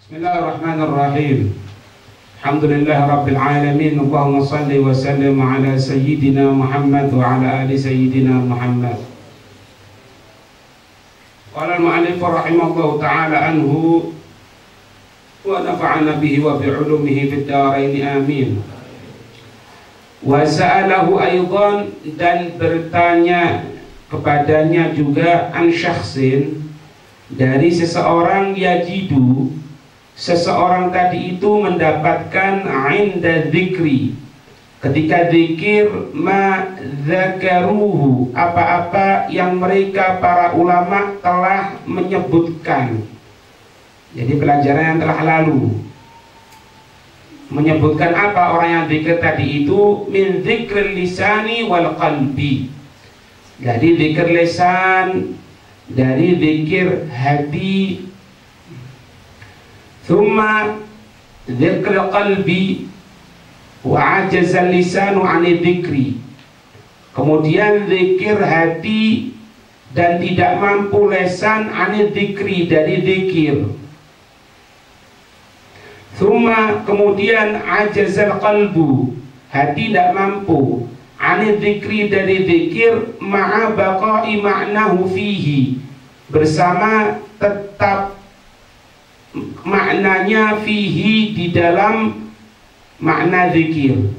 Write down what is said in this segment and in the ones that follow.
Bismillahirrahmanirrahim. Alhamdulillah Rabbil Alamin. Allahumma salli wa sallim ala Sayyidina Muhammad wa ala ali Sayyidina Muhammad. Qala al-mu'allif rahimahullahu ta'ala anhu wa nafa'ana bihi wa bi'ulumihi fid dharain amin. Wa sa'alahu aidan, dan bertanya kepadanya juga an syakhsin, dari seseorang yajidu, seseorang tadi itu mendapatkan inda dzikri, ketika zikir, ma dzakaruhu, apa-apa yang mereka para ulama telah menyebutkan. Jadi pelajaran yang telah lalu menyebutkan apa orang yang zikir tadi itu, min dzikril lisani wal qalbi, dari zikir lisan, dari zikir hati. Thumma dzikr qalbi wa ajaza lisanu 'ani dzikri, kemudian zikir hati dan tidak mampu lisan 'ani dzikri, dari zikir. Thumma, kemudian ajazal qalbu, hati tidak mampu, 'ani dzikri, dari zikir, ma'a baqa'i ma'nahu fihi, bersama tetap maknanya fihi, di dalam makna zikir.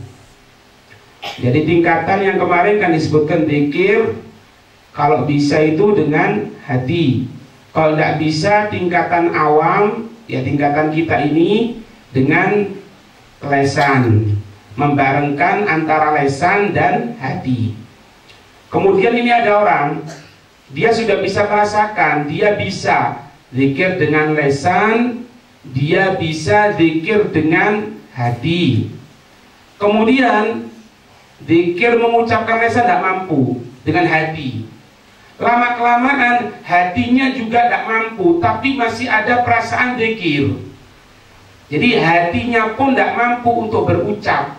Jadi tingkatan yang kemarin kan disebutkan zikir, kalau bisa itu dengan hati, kalau tidak bisa tingkatan awam, ya tingkatan kita ini dengan lesan, membarengkan antara lesan dan hati. Kemudian ini ada orang, dia sudah bisa merasakan, dia bisa zikir dengan lesan, dia bisa zikir dengan hati. Kemudian zikir mengucapkan lesan tidak mampu dengan hati. Lama-kelamaan hatinya juga tidak mampu, tapi masih ada perasaan zikir. Jadi hatinya pun tidak mampu untuk berucap,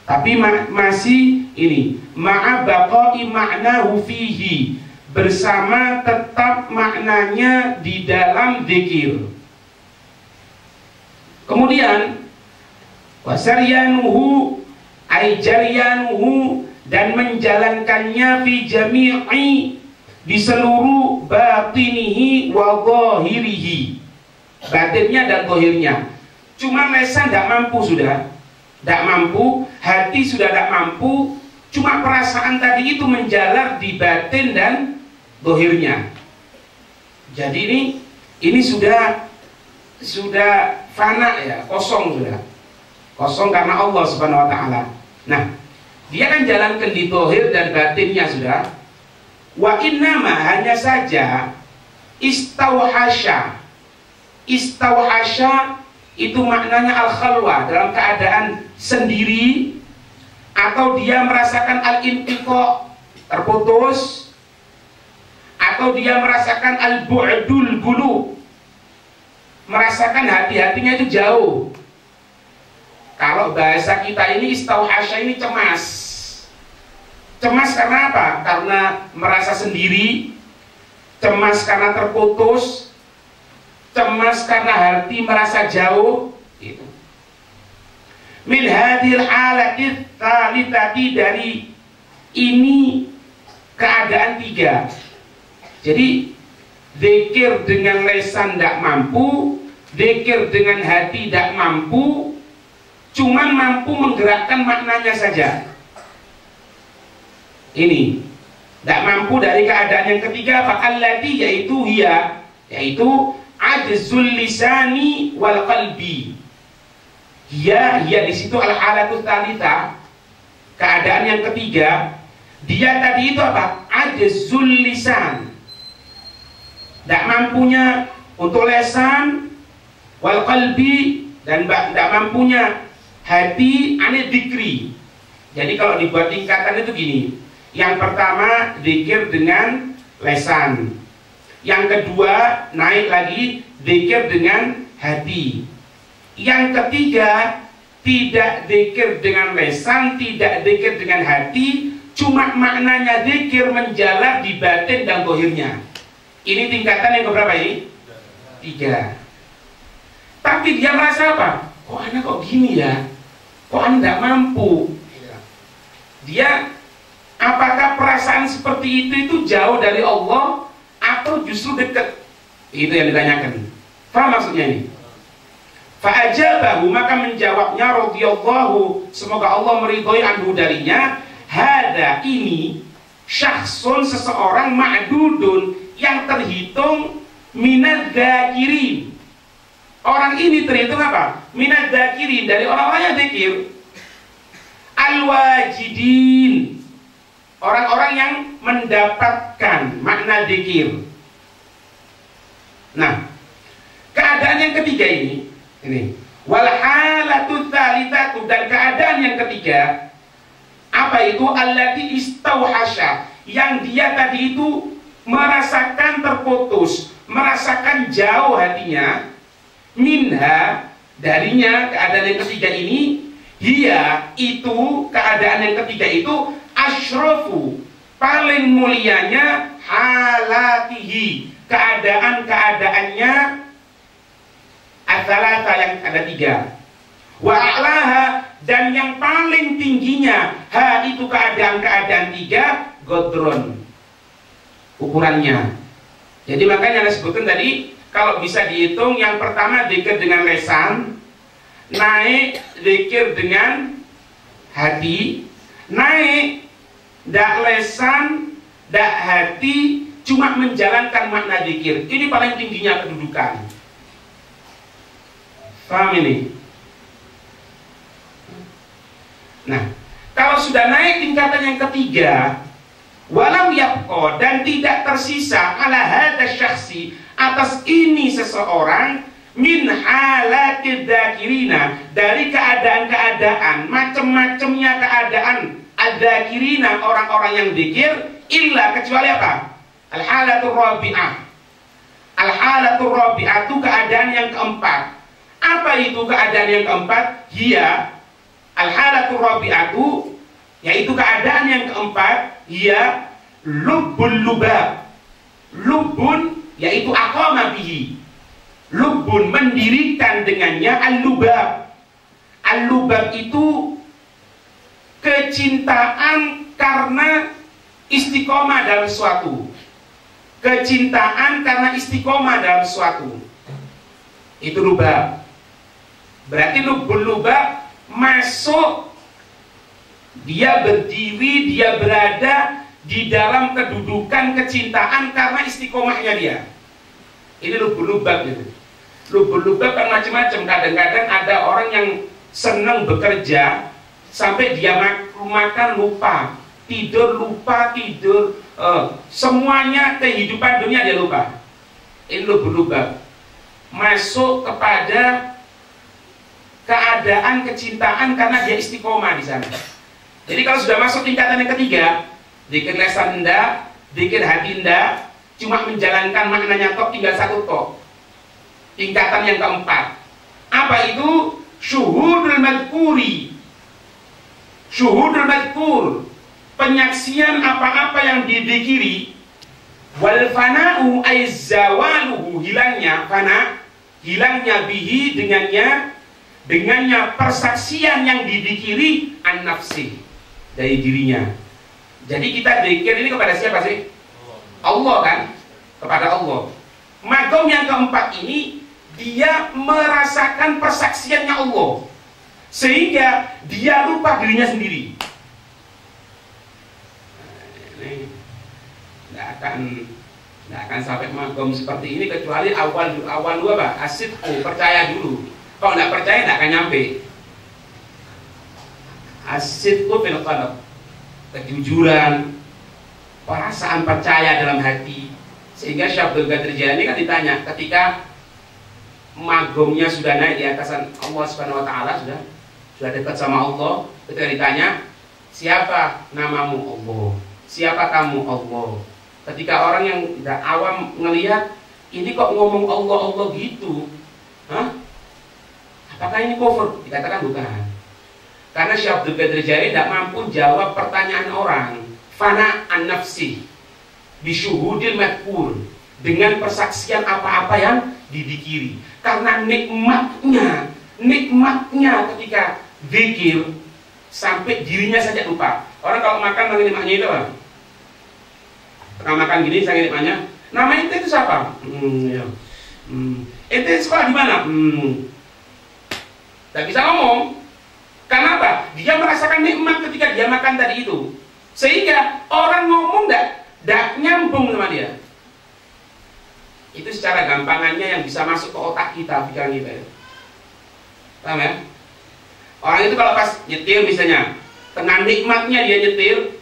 tapi masih ini, ma'a baqa'i ma'nahu fihi, bersama tetap maknanya di dalam zikir. Kemudian wasaryanuhu ay jaryanuhu, dan menjalankannya fi jami'i, di seluruh batinihi wa zahirihi, batinnya dan zahirnya. Cuma lesan tidak mampu, sudah tidak mampu, hati sudah tidak mampu, cuma perasaan tadi itu menjalar di batin dan zahirnya. Jadi ini sudah fana, ya, kosong, sudah kosong karena Allah Subhanahu wa ta'ala. Nah, dia kan jalankan di zahir dan batinnya sudah. Wa innama, hanya saja, istauhasya itu maknanya al-khalwa, dalam keadaan sendiri, atau dia merasakan al-intiqa, terputus, atau dia merasakan al-bu'dul qulub, merasakan hati-hatinya itu jauh. Kalau bahasa kita ini istauhasya ini cemas. Cemas karena apa? Karena merasa sendiri, cemas karena terputus, cemas karena hati merasa jauh. Itu min hadhil halati tsalitsati, dari ini keadaan tiga. Jadi zikir dengan lisan tidak mampu, zikir dengan hati tidak mampu, cuman mampu menggerakkan maknanya saja. Ini tidak mampu dari keadaan yang ketiga, allati, yaitu hiya, yaitu ajzul lisani wal qalbi. Hiya di situ al-halatus tsalitsah, keadaan yang ketiga. Dia tadi itu apa? Ajzul lisan, tidak mampunya untuk lesan, wal qalbi, dan tidak mampunya hati, ane dzikri. Jadi kalau dibuat tingkatan itu gini, yang pertama zikir dengan lesan, yang kedua naik lagi zikir dengan hati, yang ketiga tidak zikir dengan lesan, tidak zikir dengan hati, cuma maknanya zikir menjalar di batin dan zahirnya. Ini tingkatan yang keberapa ini? 3. Tapi dia merasa apa? Kok anak kok gini ya? Kok anak tidak mampu? Dia, apakah perasaan seperti itu jauh dari Allah atau justru dekat? Itu yang ditanyakan. Faham maksudnya ini? Fa'ajabahu, maka menjawabnya radhiyallahu, semoga Allah meridhoi anhu darinya, hada ini syakhsun, seseorang, ma'dudun, yang terhitung minadz dzakirin. Orang ini terhitung apa? Minadz dzakirin, dari orang-orang yang zikir. Al-wajidin, orang-orang yang mendapatkan makna zikir. Nah, keadaan yang ketiga ini wal halatu tsalitsatu, dan keadaan yang ketiga apa itu? Allati istauhasya, yang dia tadi itu merasakan terputus, merasakan jauh hatinya, minha, darinya. Keadaan yang ketiga ini, dia itu, keadaan yang ketiga itu, asyrafu, paling mulianya, halatihi, keadaan-keadaannya, asalasa, yang ada tiga, wa a'laha, dan yang paling tingginya, ha, itu keadaan-keadaan tiga, godron, ukurannya. Jadi makanya saya sebutkan tadi, kalau bisa dihitung, yang pertama zikir dengan lesan, naik zikir dengan hati, naik dak lesan, dak hati, cuma menjalankan makna zikir. Ini paling tingginya kedudukan. Paham ini? Nah, kalau sudah naik tingkatan yang ketiga, walau yabqa, dan tidak tersisa, ala hadza syakhsi, atas ini seseorang, min halatid dzakirina, dari keadaan-keadaan, macam-macamnya keadaan adzakirina, orang-orang yang zikir, illa, kecuali apa? Al-halatur rabi'ah. Al-halatur rabi'ah itu keadaan yang keempat. Apa itu keadaan yang keempat? Hiya al-halatur rabi'atu, yaitu keadaan yang keempat, hiya lubbul lubab. Lubbun, yaitu aqama bihi. Lubbun, mendirikan dengannya, al-lubab. Al-lubab itu kecintaan karena istiqomah dalam sesuatu. Kecintaan karena istiqomah dalam sesuatu. Itu lubab. Berarti lubbul lubab masuk, dia berdiri, dia berada di dalam kedudukan kecintaan karena istiqomahnya dia. Ini lubbul lubab gitu. Lubbul lubab kan macam-macam. Kadang-kadang ada orang yang senang bekerja sampai dia makan lupa, tidur lupa, semuanya kehidupan dunia dia lupa. Ini lubbul lubab. Masuk kepada keadaan kecintaan karena dia istiqomah di sana. Jadi kalau sudah masuk tingkatan yang ketiga, zikir lesan ndak, zikir hati ndak, cuma menjalankan maknanya tok, tinggal satu tok. Tingkatan yang keempat, apa itu? Syuhudul madhkuri. Syuhudul madhkur, penyaksian apa-apa yang dizikiri. Wal fana'u ay zawaluhu, hilangnya fana, hilangnya bihi, dengannya persaksian yang dizikiri an nafsi, dari dirinya. Jadi kita zikir ini kepada siapa sih? Allah kan? Kepada Allah. Magom yang keempat ini, dia merasakan persaksiannya Allah, sehingga dia lupa dirinya sendiri. Nggak akan sampai magom seperti ini kecuali awal dua apa? Asidku, percaya dulu. Kalau nggak percaya nggak akan nyampe. Asidku fil qalb, kejujuran, perasaan percaya dalam hati. Sehingga Syekh Abdul Qadir Jailani kan ditanya ketika magomnya sudah naik di atasan Allah Subhanahu wa taala, sudah dekat sama Allah, ketika ditanya, siapa namamu? Allah. Siapa kamu? Allah. Ketika orang yang tidak awam ngelihat, ini kok ngomong Allah gitu, hah? Apakah ini kufur? Dikatakan bukan. Karena Syekh Abdul Qadir Jailani tidak mampu jawab pertanyaan orang. Fana an-nafsi bisyuhudil madhkur, dengan persaksian apa-apa yang didikiri. Karena nikmatnya ketika zikir sampai dirinya saja lupa. Orang kalau makan lagi nikmatnya itu apa? Tengah makan gini saya nikmatnya. Nama itu siapa? Ya. Itu sekolah di mana? Tidak bisa ngomong. Kenapa? Dia merasakan nikmat ketika dia makan tadi itu. Sehingga orang ngomong tidak nyambung sama dia. Itu secara gampangannya yang bisa masuk ke otak kita, pikiran kita. Paham ya? Orang itu kalau pas nyetir misalnya, tengah nikmatnya dia nyetir,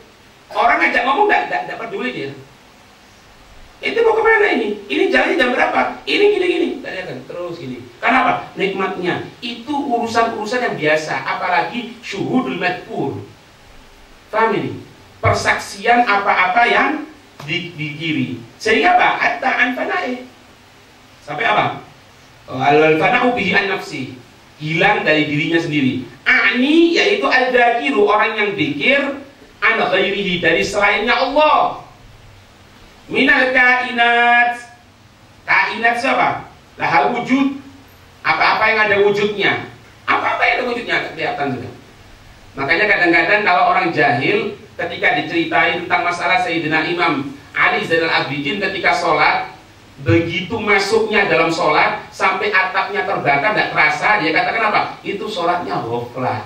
orang ngajak ngomong tidak peduli dia. Itu mau kemana ini? Ini jalannya jam berapa? Ini gini-gini. Terus gini. Kenapa? Nikmatnya. Itu urusan-urusan yang biasa. Apalagi syuhudul madkur. Paham ini? Persaksian apa-apa yang di kiri. Sehingga apa? At-ta'an fana'i. Sampai apa? Al-fana'u bihi an-nafsi. Hilang dari dirinya sendiri. A'ni yaitu al-dhakiru, orang yang dzikir an ghairihi, dari selainnya Allah. Minal kainat. Kainat siapa? Lahal wujud. Apa-apa yang ada wujudnya. Apa-apa yang ada wujudnya kelihatan juga. Makanya kadang-kadang kalau orang jahil ketika diceritain tentang masalah Sayyidina Imam Ali Zainal Abidin ketika sholat, begitu masuknya dalam sholat sampai atapnya terbakar tidak terasa, dia katakan apa? Itu sholatnya ghaflah.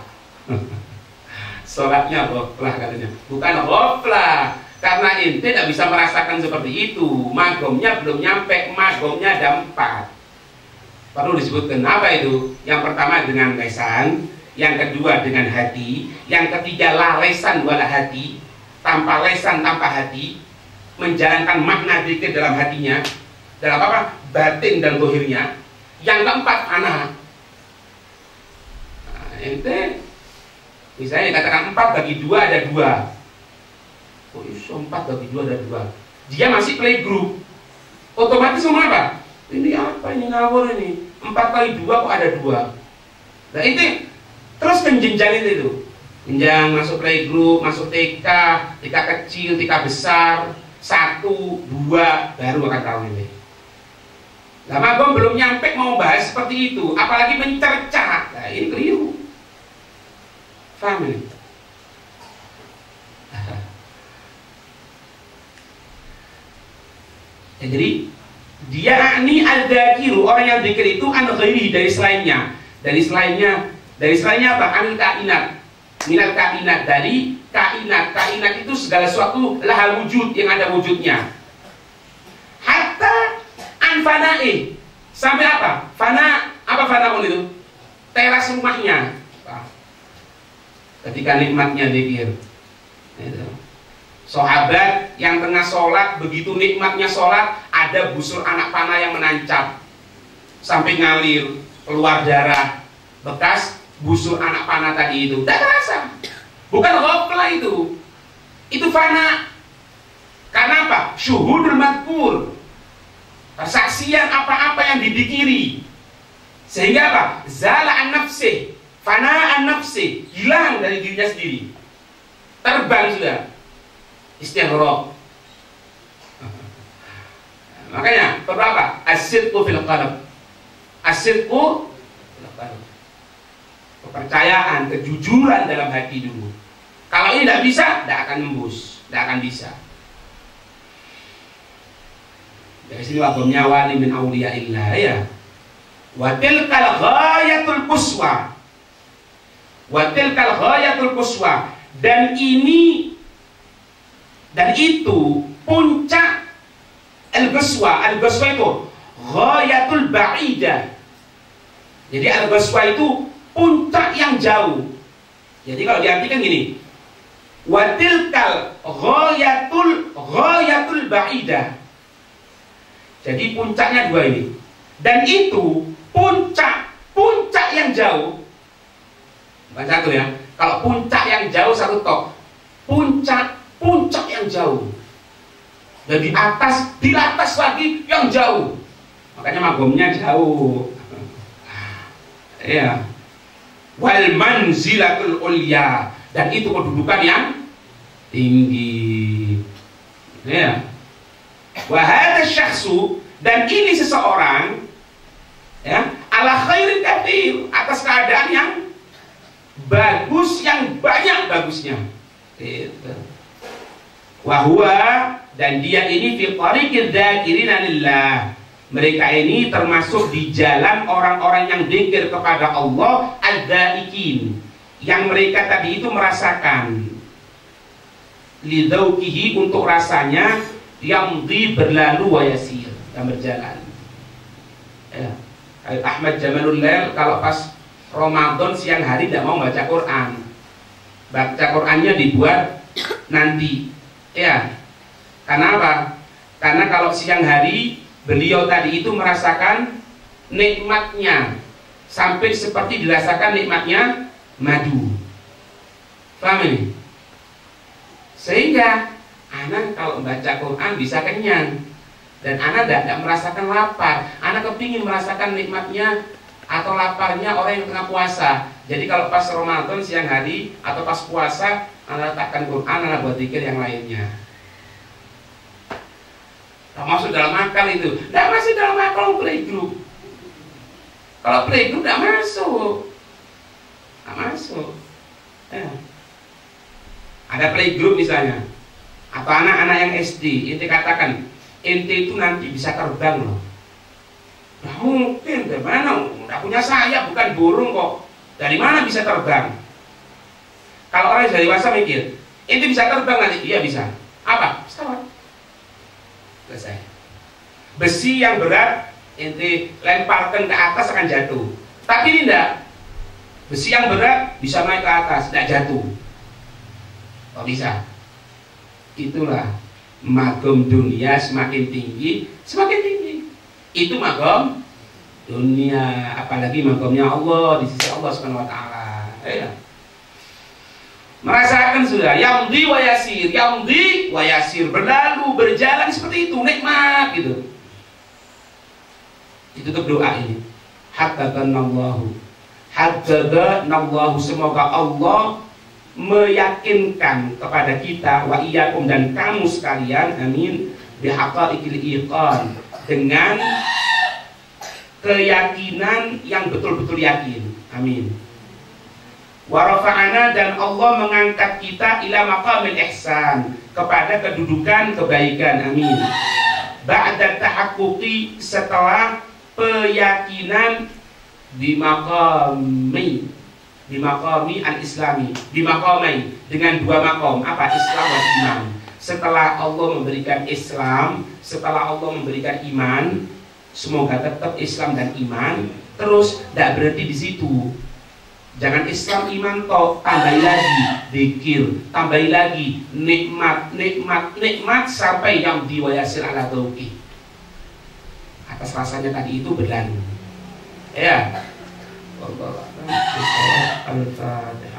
Sholatnya ghaflah katanya. Bukan ghaflah. Karena ente tidak bisa merasakan seperti itu. Magomnya belum nyampe, magomnya ada 4. Perlu disebutkan apa itu? Yang pertama dengan lesan, yang kedua dengan hati, yang ketiga la lesan wala hati, tanpa lesan tanpa hati, menjalankan makna dzikir dalam hatinya, dalam apa? Batin dan zahirnya. Yang keempat fana. Nah, ente misalnya dikatakan 4 bagi 2 ada 2. Oh, iso 4 bagi 2 ada 2. Dia masih playgroup. Otomatis ngomong apa? Ini apa ini, ngawur ini. 4 kali 2 kok ada 2. Nah itu terus kenjenjang itu. Jenjang masuk playgroup, masuk TK, TK kecil, TK besar, 1, 2 baru akan tahu ini. Nah, magom belum nyampe mau bahas seperti itu, apalagi mencerca. Nah, ini keliru. Paham ini? Ya, jadi dia ini al-dhakiru, orang yang dzikir itu an ghairi, dari selainnya. Dari selainnya apa? Anil kainat. Minal kainat, dari kainat. Kainat itu segala sesuatu lahal wujud, yang ada wujudnya. Hatta anfana'i, sampai apa? Fana, apa fanaun itu? Teras rumahnya. Ketika nikmatnya dzikir. Sahabat yang tengah sholat, begitu nikmatnya sholat, ada busur anak panah yang menancap sampai ngalir, keluar darah, bekas busur anak panah tadi itu. Tidak terasa. Bukan ghaflah itu fana. Karena apa? Syuhudul madkur, persaksian apa-apa yang didikiri. Sehingga apa? Zala an nafsih, fana an nafsih, hilang dari dirinya sendiri, terbang sudah. Istighraq. Makanya perlu apa? As-sidqu fil qalb. As-sidqu fil qalb. Kepercayaan, kejujuran dalam hati dulu. Kalau ini tidak bisa, tidak akan nembus, tidak akan bisa. Dari sini wabamnya wali min awliyaillah ya. Wa tilkal ghayatul quswa. Wa tilkal ghayatul quswa. Dan itu puncak al-ghaswa. Al-ghaswa itu ghayatul ba'idah. Jadi al-ghaswa itu puncak yang jauh. Jadi kalau diartikan gini, wa tilkal ghayatul ba'idah. Jadi puncaknya 2 ini. Dan itu puncak yang jauh. Bukan 1 ya. Kalau puncak yang jauh 1 tok. Puncak yang jauh. Dan di atas lagi yang jauh. Makanya magomnya jauh. Ya. Wal manzilatul ulya, dan itu kedudukan yang tinggi. Ya. Wa hadha syakhsu, dan ini seseorang zikir atas keadaan yang bagus, yang banyak bagusnya. Gitu. Wahwa, dan dia ini fi tariqil dzakirina lillah. Mereka ini termasuk di jalan orang-orang yang dzikir kepada Allah, adzaikin, yang mereka tadi itu merasakan lidauqihi, untuk rasanya, yang berlalu wa yasir, yang berjalan. Ya. Ahmad Jamalul Lail kalau pas Ramadan siang hari tidak mau baca Quran. Baca Qurannya dibuat nanti. Ya. Karena apa? Karena kalau siang hari beliau tadi itu merasakan nikmatnya sampai seperti dirasakan nikmatnya madu. Paham ini? Sehingga anak kalau baca Quran bisa kenyang, dan anak tidak merasakan lapar. Anak kepingin merasakan nikmatnya atau laparnya orang yang tengah puasa. Jadi kalau pas Ramadan siang hari atau pas puasa, anak letakkan Quran, anak buat zikir yang lainnya. Tak masuk dalam akal itu. Tidak masuk dalam akal playgroup. Kalau playgroup tidak masuk. Tidak masuk. Ya. Ada playgroup misalnya, atau anak-anak yang SD, ente katakan, ente itu nanti bisa terbang loh. Nah, mungkin dari mana? Tidak punya sayap, bukan burung kok. Dari mana bisa terbang? Kalau orang yang dewasa mikir, ente bisa terbang nanti? Iya bisa. Apa? Pesawat. Selesai. Besi yang berat ente lemparkan ke atas akan jatuh. Tapi ini tidak. Besi yang berat bisa naik ke atas, tidak jatuh. Oh bisa. Itulah magom dunia, semakin tinggi semakin tinggi. Itu magom dunia, apalagi magomnya Allah di sisi Allah Subhanahu wa taala. Ya. Merasakan sudah yamdi wa yasir, yamdi wa yasir, berlalu, berjalan seperti itu, nikmat gitu. Itu tuh doa ini. Haqqanallahu. Haqqanallahu, semoga Allah meyakinkan kepada kita, wa iyyakum, dan kamu sekalian, amin, bihaqaiqil iqan, dengan keyakinan yang betul-betul yakin, amin. Wa rafa'ana, dan Allah mengangkat kita ila maqamil ihsan, kepada kedudukan kebaikan, amin. Ba'da tahaqquqi, setelah keyakinan di maqami al-islami, di maqamai, dengan dua maqam, apa? Islam dan iman. Setelah Allah memberikan Islam, setelah Allah memberikan iman, semoga tetap Islam dan iman. Terus tidak berhenti di situ. Jangan Islam iman toh, tambahi lagi zikir, tambahi lagi nikmat, nikmat, nikmat, sampai yang diwayasir ala tauqi. Atas rasanya tadi itu berlalu. Ya. Allah Al-Fatihah.